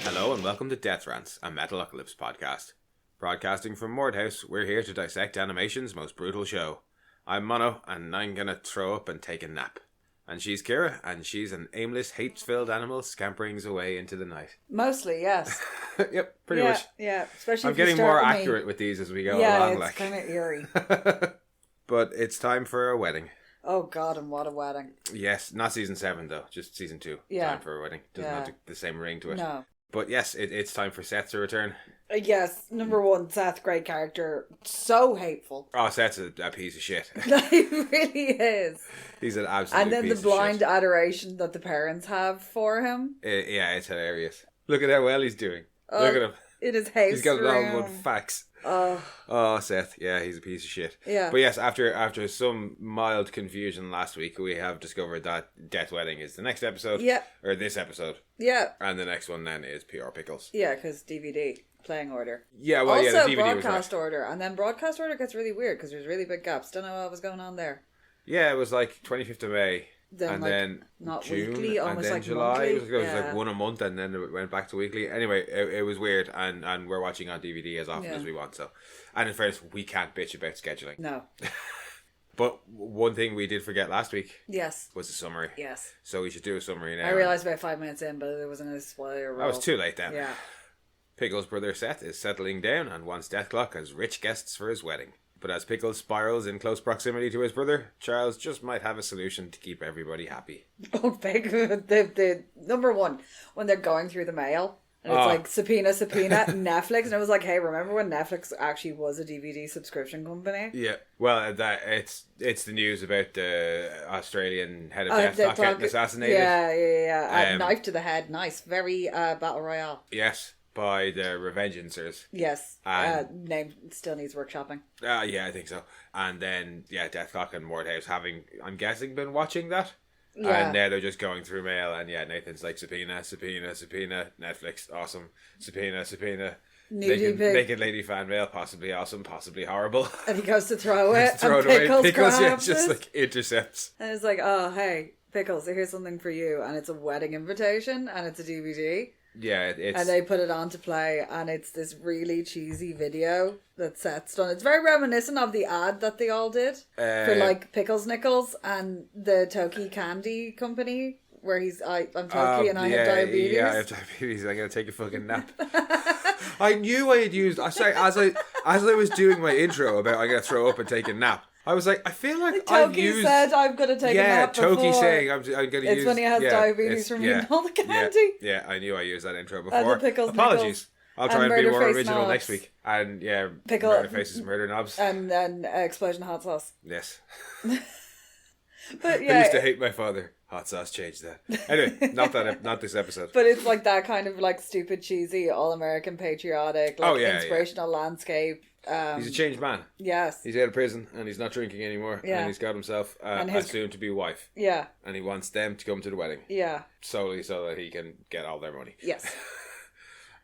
Hello and welcome to Death Rants, a Metalocalypse podcast. Broadcasting from Mordhouse, we're here to dissect animation's most brutal show. I'm Mono, and I'm gonna throw up and take a nap. And she's Kira, and she's an aimless, hate-filled animal scampering away into the night. Mostly, yes. Yep, pretty much. Yeah, especially I'm getting more accurate with these as we go along. Yeah, it's kind of eerie. But it's time for a wedding. Oh God, and what a wedding. Yes, not season 7 though, just season 2. Yeah. Time for a wedding. Doesn't have the same ring to it. No. But yes, it's time for Seth to return. Yes, number one, Seth, great character. So hateful. Oh, Seth's a piece of shit. He really is. He's an absolute And then piece the blind of shit. adoration that the parents have for him. Yeah, it's hilarious. Look at how well he's doing. Look at him. In his house. He's got it all in room. one facts. Oh, Seth. Yeah, he's a piece of shit. Yeah. But yes, after some mild confusion last week, we have discovered that Dethwedding is the next episode. Yeah. Or this episode. Yeah. And the next one then is PR Pickles. Yeah, because DVD. Playing order. Yeah, well, also, yeah, the DVD broadcast was order. And then broadcast order gets really weird because there's really big gaps. Don't know what was going on there. Yeah, it was like 25th of May. Then, and like, then not June, weekly, and almost then like July. monthly. It was like one a month, and then it went back to weekly. Anyway, it was weird, and we're watching on DVD as often as we want. So, and in fairness, we can't bitch about scheduling. No. But one thing we did forget last week Yes. was a summary. Yes. So we should do a summary now. I realised about 5 minutes in, but there wasn't a spoiler roll. I was too late then. Yeah. Pickles' brother Seth is settling down and wants Deathclock as rich guests for his wedding. But as Pickles spirals in close proximity to his brother, Charles just might have a solution to keep everybody happy. Oh, big. The number one, when they're going through the mail, and it's like subpoena, Netflix, and I was like, hey, remember when Netflix actually was a DVD subscription company? Yeah. Well, it's the news about the Australian head of Deathclock getting assassinated. Yeah. Knife to the head. Nice. Very Battle Royale. Yes. By the Revengeancers. Yes. Name still needs workshopping. Yeah, I think so. And then, Deathclock and Mordhouse having, I'm guessing, been watching that. Yeah. And now they're just going through mail, and Nathan's like, subpoena, Netflix, awesome. Subpoena. Naked lady fan mail, possibly awesome, possibly horrible. And he goes to throw it, throw and it away. Pickles Just like intercepts. And it's like, oh, hey, Pickles, here's something for you. And it's a wedding invitation, and it's a DVD. Yeah, and they put it on to play, and it's this really cheesy video that Seth's done. It's very reminiscent of the ad that they all did for like Pickles Nickels and the Toki candy company, where I'm Toki and I have diabetes. Yeah, I have diabetes. I'm gonna take a fucking nap. I knew I had used. I sorry, as I was doing my intro about I'm gonna throw up and take a nap. I was like, I feel like I've used... Toki said I'm going to take a nap before. Toki saying I'm going to use... It's when he has diabetes from eating all the candy. Yeah, I knew I used that intro before. And the Pickles Apologies. Nickels. I'll try and be more original knobs. next week. And Murder Faces, Murder Knobs. And then Explosion Hot Sauce. Yes. But I used to hate my father. Hot sauce changed that. Anyway, not this episode. But it's like that kind of like stupid, cheesy, all-American patriotic, like inspirational landscape. He's a changed man. Yes. He's out of prison and he's not drinking anymore. Yeah. And he's got himself a soon-to-be wife. Yeah. And he wants them to come to the wedding. Yeah. Solely so that he can get all their money. Yes.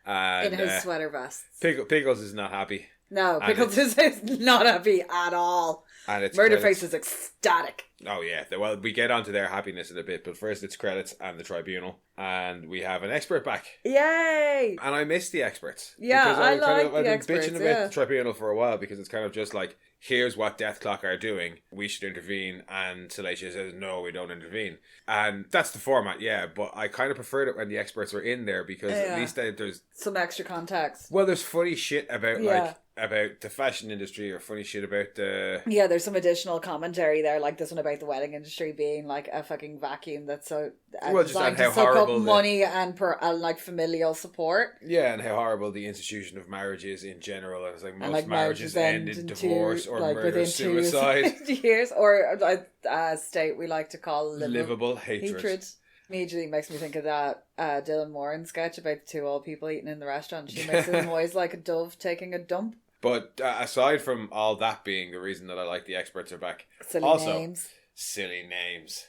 And, in his sweater vests. Pickles is not happy. No, Pickles is not happy at all. And it's Murderface is ecstatic. Oh yeah, well we get onto their happiness in a bit, but first it's credits and the tribunal, and we have an expert back. Yay! And I miss the experts. Yeah, I like the experts. I've been bitching about the tribunal for a while because it's kind of just like, here's what Deathclock are doing, we should intervene, and Salacia says no, we don't intervene, and that's the format. Yeah, but I kind of preferred it when the experts were in there because at least there's some extra context. Well, there's funny shit about about the fashion industry, or funny shit about the... Yeah, there's some additional commentary there, like this one about the wedding industry being like a fucking vacuum that's so designed to suck up money and like familial support. Yeah, and how horrible the institution of marriage is in general. And it's like most marriages end in divorce or like murder, suicide. 2 years, or a state we like to call livable hatred. Immediately makes me think of that Dylan Moran sketch about the two old people eating in the restaurant. She makes a noise like a dove taking a dump. But aside from all that being the reason that I like the experts are back, silly names,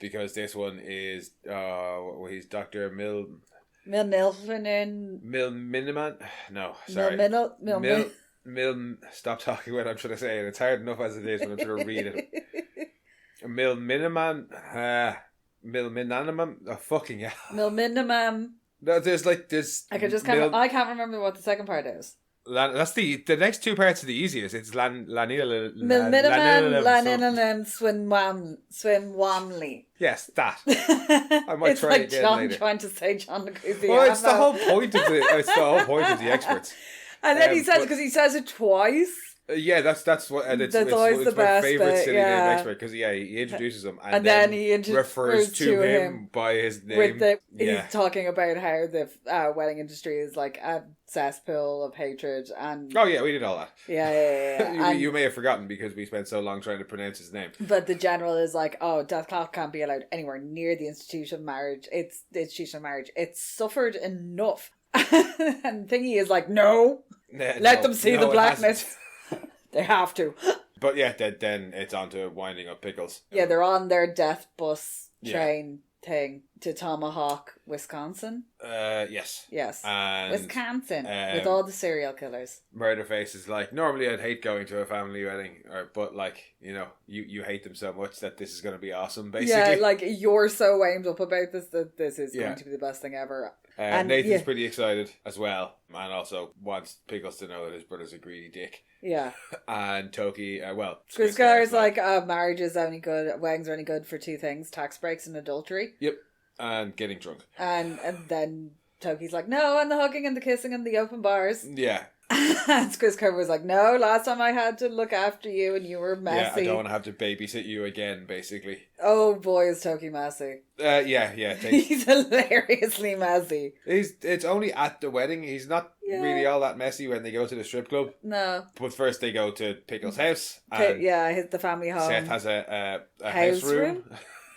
because this one is he's Dr. Miniman. No, sorry. Stop talking when I'm trying to say it. It's hard enough as it is when I'm trying to read it. Milminiman. Milminanimum. Oh, fucking hell. Milminimum. No, there's. I can't remember what the second part is. That's the next two parts are the easiest. It's Milminimum, swinwamly. Yes, that. I might try like again John later. Trying to say John Leguizamo. Well, it's the whole point of the experts. And then he says, because he says it twice. Yeah, that's what. And it's always the my best favorite bit, silly yeah. name expert because he introduces him and then then he refers to him by his name. He's talking about how the wedding industry is like a cesspool of hatred and. Oh yeah, we did all that. Yeah. you may have forgotten because we spent so long trying to pronounce his name. But the general is like, oh, death clock can't be allowed anywhere near the institution of marriage. It's the institution of marriage. It's suffered enough. And Thingy is like, no, let them see the blackness. They have to. But yeah, then it's on to winding up Pickles. Yeah, they're on their death bus train thing to Tomahawk, Wisconsin. Yes. And, Wisconsin, with all the serial killers. Murderface is like, normally I'd hate going to a family wedding, but like, you hate them so much that this is going to be awesome, basically. Yeah, like you're so aimed up about this that this is going to be the best thing ever. And Nathan's pretty excited as well, and also wants Pickles to know that his brother's a greedy dick. Yeah. And Toki, Skrizkar's like, marriage is only good, weddings are only good for two things, tax breaks and adultery. Yep. And getting drunk. And then Toki's like, no, and the hugging and the kissing and the open bars. Yeah. And Skrizkar was like, no, last time I had to look after you and you were messy. Yeah, I don't want to have to babysit you again, basically. Oh boy, is Toki messy. Yeah. He's hilariously messy. It's only at the wedding. He's not really all that messy when they go to the strip club. No. But first they go to Pickles' house. The family home. Seth has a house room.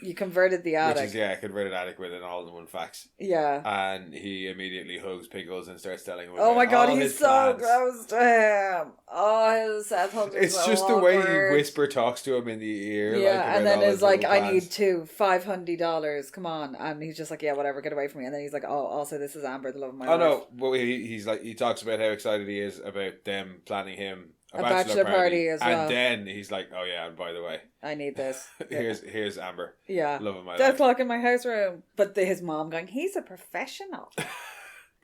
You converted the attic. Which is, converted attic with an all-in-one fax. Yeah. And he immediately hugs Pickles and starts telling him about my god, he's so plans. gross to him. Oh, his Seth hugs. It's so just awkward. The way he whisper talks to him in the ear. Yeah, and then it's like, I need $500. Come on. And he's just like, yeah, whatever, get away from me. And then he's like, oh, also this is Amber, the love of my life. Oh no, but he's like, he talks about how excited he is about them planning him a bachelor party as well. And then he's like, oh yeah, and by the way, I need this. Here's Amber. Yeah. Love of my Death life. clock in my house room. But his mom going, he's a professional.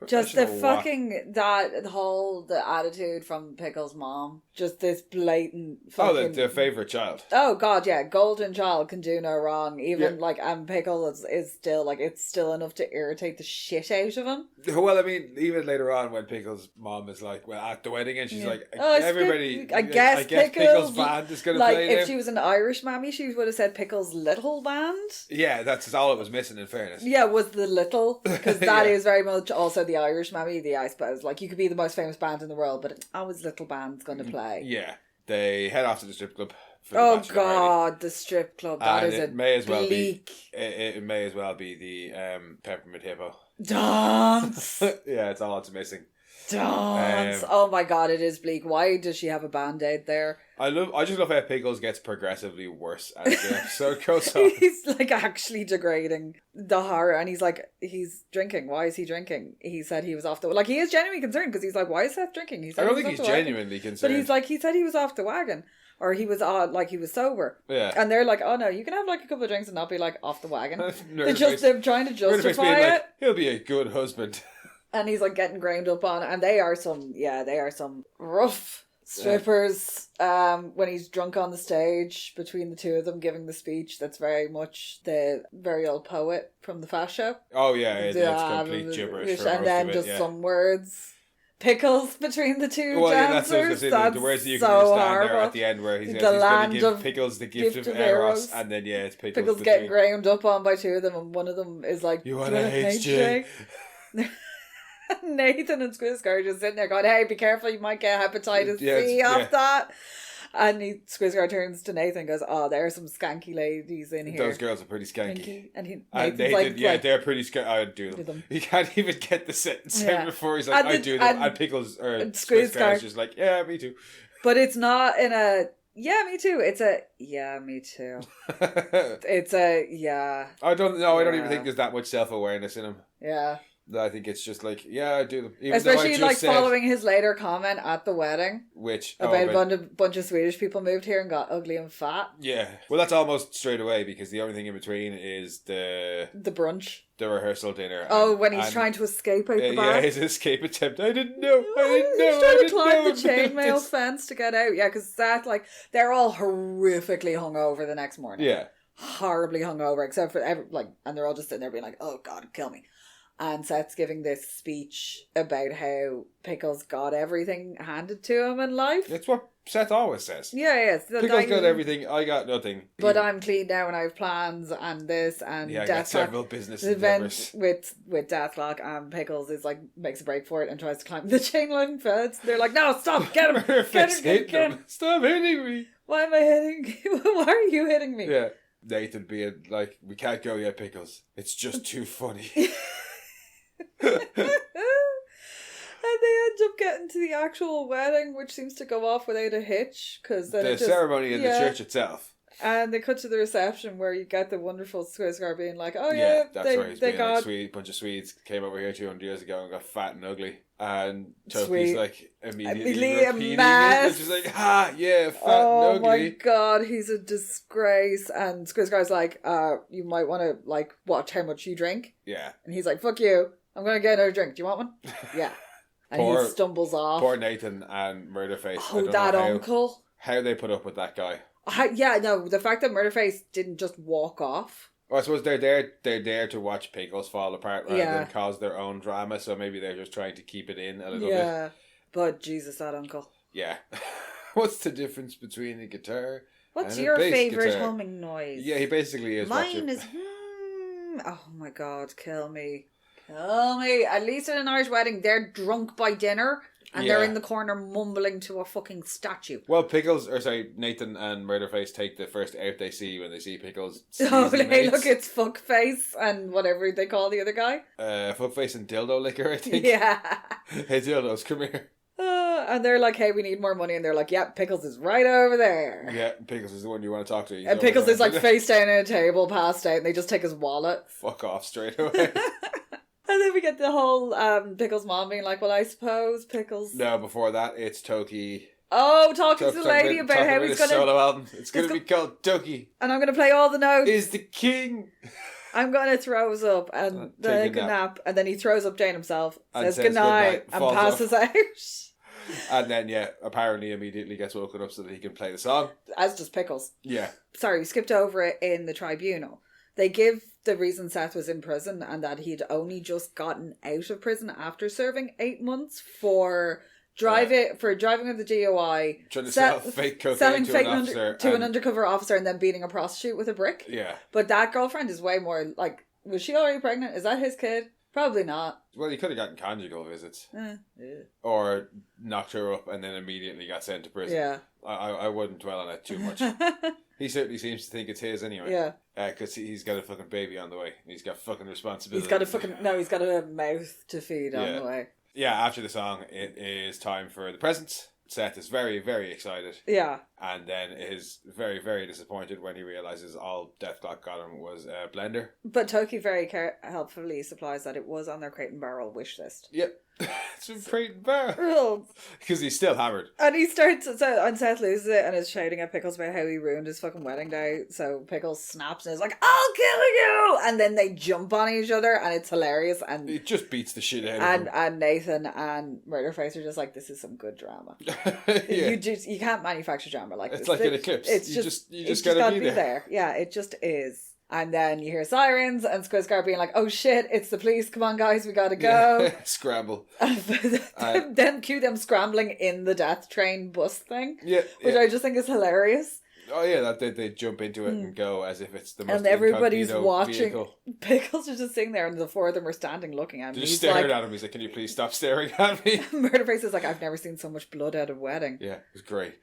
Just the fucking, the attitude from Pickles' mom. Just this blatant fucking... their favourite child. Oh god, yeah. Golden child can do no wrong. Even and Pickles is still like, it's still enough to irritate the shit out of him. Well, I mean, even later on when Pickles' mom is like, well, at the wedding, and she's like, everybody, I guess Pickles' band is going to play if there. she was an Irish mammy, she would have said Pickles' little band. Yeah, that's all it was missing, in fairness. Yeah, was the little, because that is very much also the Irish mammy, I suppose. Like, you could be the most famous band in the world, but it's always little band's going to play. Yeah. They head off to the strip club. Oh god, the strip club. That and is it may as well bleak. It may as well be the Peppermint Hippo. Dance! Yeah, it's all it's missing. Dance! Oh my god, it is bleak. Why does she have a band-aid there? I just love how Pickles gets progressively worse as the episode goes on. He's like actually degrading the horror, and he's drinking. Why is he drinking? He said he was off the... Like, he is genuinely concerned, because he's like, why is Seth drinking? He said I don't think he's genuinely concerned. But he's like, he said he was off the wagon. Or he was he was sober. Yeah. And they're like, oh no, you can have like a couple of drinks and not be like off the wagon. They're trying to justify it. Like, he'll be a good husband. And he's like getting ground up on it. And they are some rough strippers. When he's drunk on the stage, between the two of them giving the speech, that's very much the very old poet from the Fast Show. Oh yeah, it's complete gibberish. And then just some words. Pickles between the two dancers. That's the words that you can so understand horrible. there at the end where he's going to give Pickles the gift of Eros, and then it's Pickles getting ground up on by two of them, and one of them is like, you want a HJ? Nathan and Skrizkar are just sitting there going, hey, be careful, you might get hepatitis C off that. And Skrizkar turns to Nathan and goes, oh, there are some skanky ladies in here. Those girls are pretty skanky. And Nathan, they're pretty skanky. I would do them. He can't even get the sentence out before he's like, I do them. And Pickles or Skrizkar is just like, yeah, me too. But it's not in a, yeah, me too. It's a, yeah, me too. It's a, yeah. I don't know. I don't even think there's that much self-awareness in him. Yeah. I think it's just like, yeah, I do them. Even Especially like following his later comment at the wedding. Which... About a bunch of Swedish people moved here and got ugly and fat. Yeah. Well, that's almost straight away because the only thing in between is the brunch. The rehearsal dinner. When he's trying to escape out the bar. Yeah, his escape attempt. I didn't know. He's trying to climb the chainmail fence to get out. Yeah, because Seth, like, they're all horrifically hungover the next morning. Yeah. Horribly hungover, except for, and they're all just sitting there being like, oh, God, kill me. And Seth's giving this speech about how Pickles got everything handed to him in life. That's what Seth always says. Yeah. Pickles got everything, I got nothing. But I'm clean now and I have plans and this and I got several business events with Deathlock, and Pickles is like, makes a break for it and tries to climb the chain link fence. They're like, no, stop, get him, get him. Stop hitting me. Why am I hitting you? Why are you hitting me? Yeah. Nathan being like, we can't go yet, Pickles. It's just too funny. And they end up getting to the actual wedding, which seems to go off without a hitch. Cause the ceremony in the church itself. And they cut to the reception where you get the wonderful Skarsgård being like, oh that's right. He's being like, a bunch of Swedes came over here 200 years ago and got fat and ugly. And Toki's like immediately repeating it. And she's like, fat and ugly. Oh my God, he's a disgrace. And Skarsgård's like, you might want to like watch how much you drink. Yeah. And he's like, fuck you. I'm going to get another drink. Do you want one? Yeah. And he stumbles off. Poor Nathan and Murderface. Oh, that uncle. How they put up with that guy. The fact that Murderface didn't just walk off. Well, I suppose they're there to watch Pickles fall apart rather than cause their own drama, so maybe they're just trying to keep it in a little bit. Yeah, but Jesus, that uncle. Yeah. What's the difference between a guitar What's and your a bass favourite guitar? humming noise? Yeah, he basically is. Mine is oh my God, kill me. Kill me. At least at an Irish wedding, they're drunk by dinner. And they're in the corner mumbling to a fucking statue. Well, Nathan and Murderface take the first out they see when they see Pickles. Oh, hey, look, it's Fuckface and whatever they call the other guy. Fuckface and Dildo Licker, I think. Yeah. Hey, Dildos, come here. And they're like, hey, we need more money. And they're like, yeah, Pickles is right over there. Yeah, Pickles is the one you want to talk to. And Pickles is like face down at a table, passed out, and they just take his wallet. Fuck off straight away. And then we get the whole Pickles' mom being like, well, I suppose Pickles... No, before that, it's Toki. Oh, talking to the lady about how he's going to... solo album. It's going to be called Toki. And I'm going to play all the notes. Is the king. I'm going to throws up and take a nap. And then he throws up Jane himself, says goodnight, and passes out. And then, apparently immediately gets woken up so that he can play the song. As does Pickles. Yeah. Sorry, we skipped over it in the tribunal. They give the reason Seth was in prison and that he'd only just gotten out of prison after serving 8 months for driving with the DOI. Trying to sell fake cocaine to an officer. To an undercover officer and then beating a prostitute with a brick. Yeah. But that girlfriend is way more like, was she already pregnant? Is that his kid? Probably not. Well, he could have gotten conjugal visits. Yeah. Or knocked her up and then immediately got sent to prison. Yeah. I wouldn't dwell on it too much. He certainly seems to think it's his anyway. Yeah. Because he's got a fucking baby on the way. He's got fucking responsibility. He's got a mouth to feed on the way. Yeah, after the song, it is time for the presents. Seth is very, very excited. Yeah. And then is very, very disappointed when he realises all Deathlock got him was a blender. But Toki very helpfully supplies that it was on their Crate and Barrel wish list. Yep. It's a Crate and Barrel. Because he's still hammered. And he starts, and Seth loses it and is shouting at Pickles about how he ruined his fucking wedding day. So Pickles snaps and is like, I'll kill you! And then they jump on each other and it's hilarious. And it just beats the shit out of him. And Nathan and Murderface are just like, this is some good drama. Yeah. You can't manufacture drama like this. It's like an eclipse. You just gotta be there. Yeah, it just is. And then you hear sirens and Skarsgård being like, oh shit, it's the police. Come on, guys, we gotta go. Yeah. Scramble. Then cue them scrambling in the death train bus thing. Yeah. Which I just think is hilarious. Oh yeah, that they jump into it and go as if it's the most and everybody's watching. Vehicle. Pickles are just sitting there and the four of them are standing looking at him. They're just staring at him. He's like, can you please stop staring at me? Murderface is like, I've never seen so much blood at a wedding. Yeah, it was great.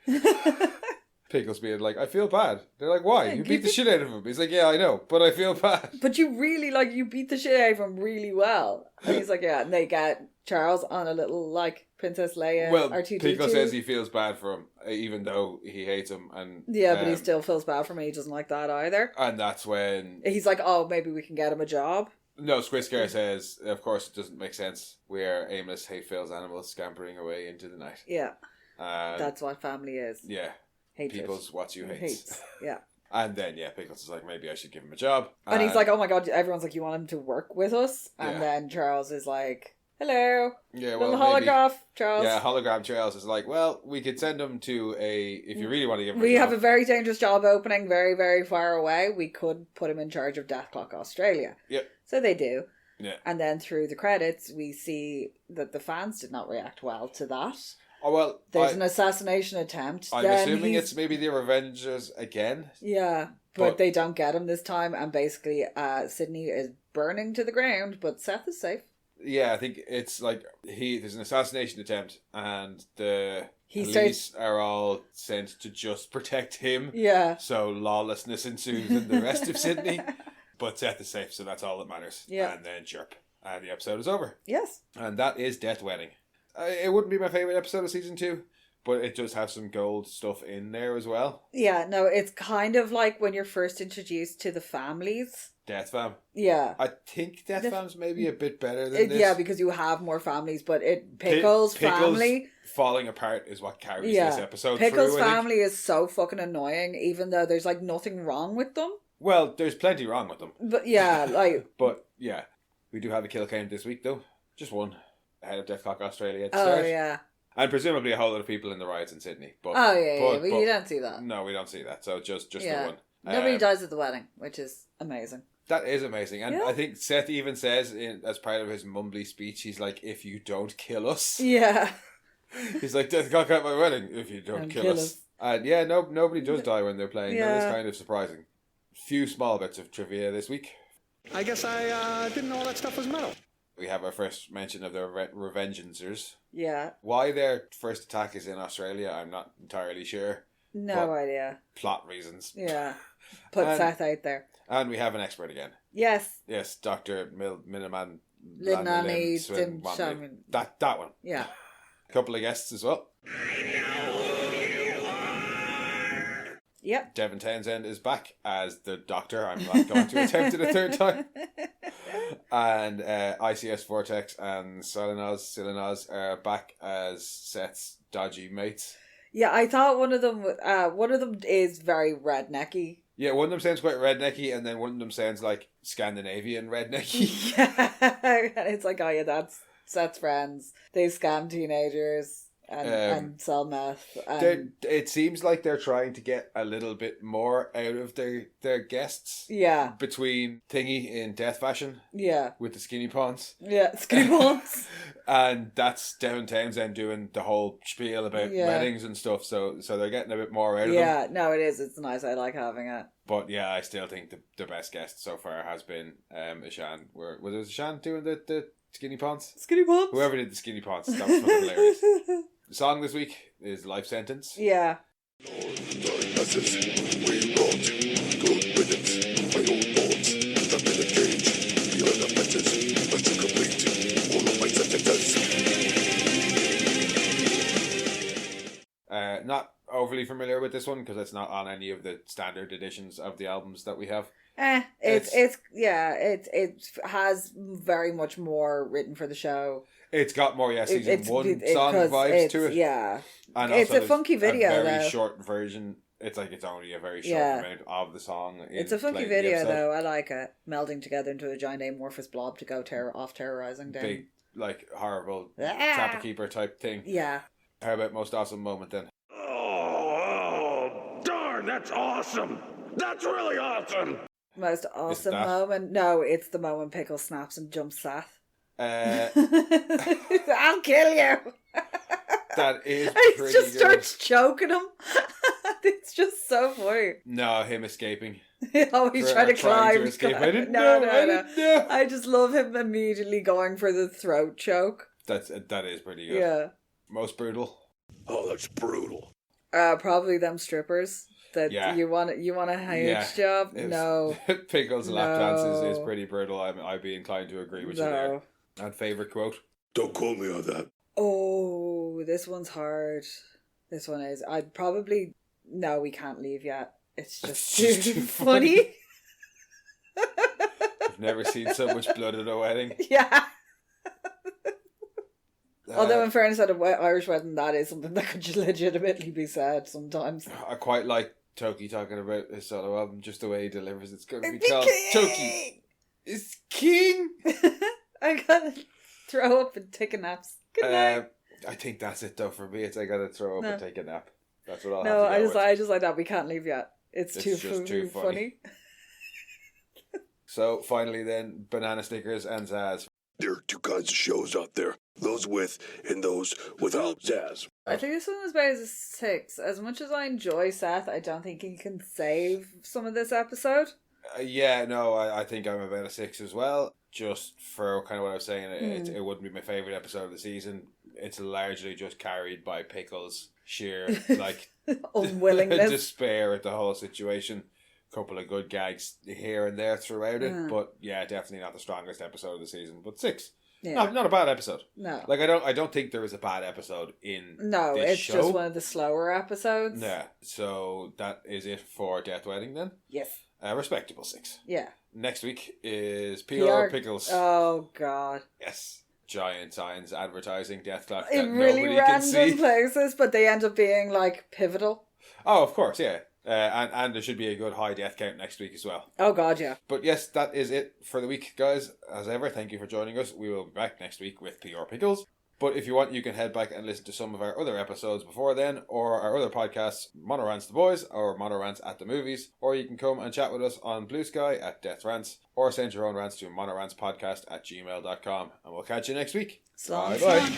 Pickles being like, I feel bad. They're like, why? Yeah, you beat the shit out of him. He's like, yeah, I know, but I feel bad. But you really, you beat the shit out of him really well. And he's like, yeah, and they get Charles on a little, Princess Leia R2-D2. Pickles says he feels bad for him, even though he hates him. And yeah, but he still feels bad for me. He doesn't like that either. And that's when... He's like, oh, maybe we can get him a job. No, Squiscare says, of course it doesn't make sense. We are aimless, hate-filled animals scampering away into the night. Yeah. That's what family is. Yeah. Hatred. People's what you hate. Hates. Yeah. And then, Pickles is like, maybe I should give him a job. And he's like, oh my god, everyone's like, you want him to work with us? And then Charles is like, hello. Yeah, well, little holograph, Charles. Yeah, hologram Charles is like, well, we could send him to if you really want to give him We a job. have a very dangerous job opening very, very far away. We could put him in charge of Death Clock Australia. Yep. So they do. Yeah. And then through the credits, we see that the fans did not react well to that. Oh, well, there's an assassination attempt. I'm assuming it's maybe the Revengers again. Yeah, but they don't get him this time, and basically Sydney is burning to the ground, but Seth is safe. Yeah, I think it's like there's an assassination attempt, and the police are all sent to just protect him. Yeah. So lawlessness ensues in the rest of Sydney, but Seth is safe, so that's all that matters. Yeah. And then chirp, and the episode is over. Yes. And that is Dethwedding. It wouldn't be my favourite episode of season 2, but it does have some gold stuff in there as well. Yeah, no, it's kind of like when you're first introduced to the families. Death Fam. Yeah. I think Death Fam's maybe a bit better than this. Yeah, because you have more families, but Pickles' family... falling apart is what carries this episode Pickles' through, family is so fucking annoying, even though there's like nothing wrong with them. Well, there's plenty wrong with them. But yeah, like... But yeah, we do have a kill count this week though. Just one. Ahead of Death Clock Australia at the start. Oh, yeah. And presumably a whole lot of people in the riots in Sydney. But, but you don't see that. No, we don't see that. So just the one. Nobody dies at the wedding, which is amazing. That is amazing. And I think Seth even says, as part of his mumbly speech, he's like, if you don't kill us. Yeah. He's like, Death Clock at my wedding, if you don't kill us. And yeah, nobody does die when they're playing. Yeah. That is kind of surprising. Few small bits of trivia this week. I guess I didn't know all that stuff was metal. We have our first mention of the Revengers. Yeah. Why their first attack is in Australia, I'm not entirely sure. No idea. Plot reasons. Yeah. Put Seth out there. And we have an expert again. Yes. Yes, Dr. Minaman. Linami. That one. Yeah. A couple of guests as well. Yep. Devin Townsend is back as the Doctor. I'm not going to attempt it a third time. And ICS Vortex and Silenos are back as Seth's dodgy mates. Yeah, I thought one of them is very rednecky. Yeah, one of them sounds quite rednecky, and then one of them sounds like Scandinavian rednecky. Yeah, and it's like, oh yeah, that's Seth's friends. They scam teenagers. And sell meth. It seems like they're trying to get a little bit more out of their guests. Yeah. Between Thingy in Death Fashion. Yeah. With the skinny pawns. Yeah, skinny pawns. And that's Devin Townsend doing the whole spiel about weddings and stuff. So they're getting a bit more out of them. Yeah, no, it is. It's nice. I like having it. But yeah, I still think the best guest so far has been Ishan. Was it Ishan doing the skinny pawns? Skinny pawns? Whoever did the skinny pawns. That was fucking hilarious. The song this week is Life Sentence. Yeah. Not overly familiar with this one because it's not on any of the standard editions of the albums that we have. It has very much more written for the show. It's got more, season 1 song vibes to it. Yeah. And it's a funky video, a very though. short version. It's like it's only a very short amount of the song. It's a funky video, though. I like it. Melding together into a giant amorphous blob to go terrorizing down. Big, like, horrible Trapper Keeper type thing. Yeah. How about most awesome moment, then? Oh, darn, that's awesome. That's really awesome. Most awesome moment? No, it's the moment Pickles snaps and jumps Seth. I'll kill you. That is and pretty he just good. starts choking him. It's just so funny. No, him escaping. Oh, he's trying to climb. To escape. I didn't no. know. I just love him immediately going for the throat choke. That is pretty good. Yeah. Most brutal. Oh, that's brutal. Probably them strippers. That you want a huge job? No. Pickles lap dances is pretty brutal. I'd be inclined to agree with you there. And favourite quote? Don't quote me on that. Oh, this one's hard. This one is. I'd probably... No, we can't leave yet. It's just too funny. I've Never seen so much blood at a wedding. Yeah. Although, in fairness, at an Irish wedding, that is something that could legitimately be said sometimes. I quite like Toki talking about his solo album, just the way he delivers. It's going to be called Toki is King. I gotta throw up and take a nap. Good night. I think that's it though for me. It's I gotta throw up and take a nap. That's what I'll No, have to go I just like that. We can't leave yet. It's too funny. So finally, then, banana stickers and Zaz. There are two kinds of shows out there. Those with and those without Zaz. I think this one was about a 6. As much as I enjoy Seth, I don't think he can save some of this episode. I think I'm about a 6 as well. Just for kind of what I was saying, it wouldn't be my favourite episode of the season. It's largely just carried by Pickles' sheer, unwillingness. despair at the whole situation. Couple of good gags here and there throughout it, but definitely not the strongest episode of the season. But 6, not a bad episode. No, I don't think there is a bad episode in. No, this it's show. just one of the slower episodes. Yeah, so that is it for Dethwedding then. Yes, a respectable 6. Yeah. Next week is PR Pickles. Oh God. Yes. Giant signs advertising Death Clock in really random places, but they end up being like pivotal. Oh, of course, yeah. And there should be a good high death count next week as well. Oh God, yeah. But yes, that is it for the week, guys. As ever, thank you for joining us. We will be back next week with PR Pickles. But if you want, you can head back and listen to some of our other episodes before then, or our other podcasts, Mono Rants the Boys, or Mono Rants at the Movies, or you can come and chat with us on Blue Sky at Death Rants, or send your own rants to monorantspodcast@gmail.com. And we'll catch you next week. Bye.